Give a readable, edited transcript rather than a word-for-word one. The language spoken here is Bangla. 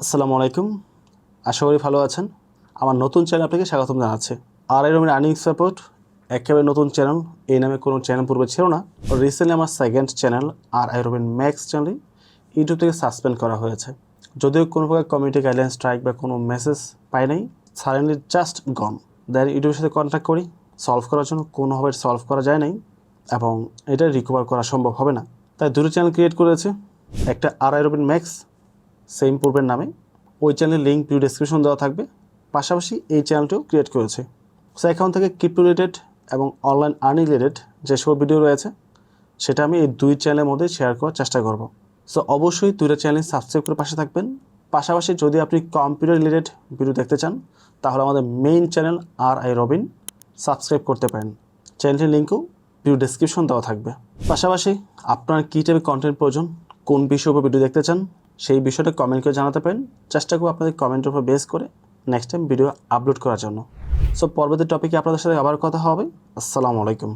আসসালামু আলাইকুম, আশা করি ভালো আছেন। আমার নতুন চ্যানেল আপনাকে স্বাগতম জানাচ্ছি। আর এরকম আর্নিং সাপোর্ট একেবারে নতুন চ্যানেল, এই নামে কোনো চ্যানেল পূর্বে ছিল না। রিসেন্টলি আমার সেকেন্ড চ্যানেল আর আইরোবিন ম্যাক্স চ্যানেলই ইউটিউব থেকে সাসপেন্ড করা হয়েছে। যদিও কোনো প্রকার কমিউনিটি গাইডলাইন স্ট্রাইক বা কোনো মেসেজ পাই নাই, সাডেনলি জাস্ট গন। দেন ইউটিউবের সাথে কন্ট্যাক্ট করি সলভ করার জন্য, কোনোভাবে সলভ করা যায় নাই এবং এটা রিকভার করা সম্ভব হবে না। তাই দুটো চ্যানেল ক্রিয়েট করেছে, একটা আর আইরোবিন ম্যাক্স সেম পূর্বের নামে, ওই চ্যানেলের লিঙ্ক ভিডিও ডেসক্রিপশন দেওয়া থাকবে। পাশাপাশি এই চ্যানেলটিও ক্রিয়েট করেছে। সো এখান থেকে ক্রিপ্টো রিলেটেড এবং অনলাইন আর্নিং রিলেটেড যেসব ভিডিও রয়েছে সেটা আমি এই দুই চ্যানেলের মধ্যে শেয়ার করার চেষ্টা করব। সো অবশ্যই দুইটা চ্যানেল সাবস্ক্রাইব করে পাশে থাকবেন। পাশাপাশি যদি আপনি কম্পিউটার রিলেটেড ভিডিও দেখতে চান তাহলে আমাদের মেইন চ্যানেল আর আই রবিন সাবস্ক্রাইব করতে পারেন। চ্যানেলটির লিঙ্কও ভিডিও ডেসক্রিপশন দেওয়া থাকবে। পাশাপাশি আপনার কী টাইপের কন্টেন্ট প্রয়োজন, কোন বিষয়ের উপর ভিডিও দেখতে চান, সেই বিষয়টা কমেন্ট করে জানাতে পারেন। চেষ্টা করব আপনাদের কমেন্টের উপর বেস করে নেক্সট টাইম ভিডিও আপলোড করার জন্য। সো পরবর্তী টপিকে আপনাদের সাথে আবার কথা হবে। আসসালামু আলাইকুম।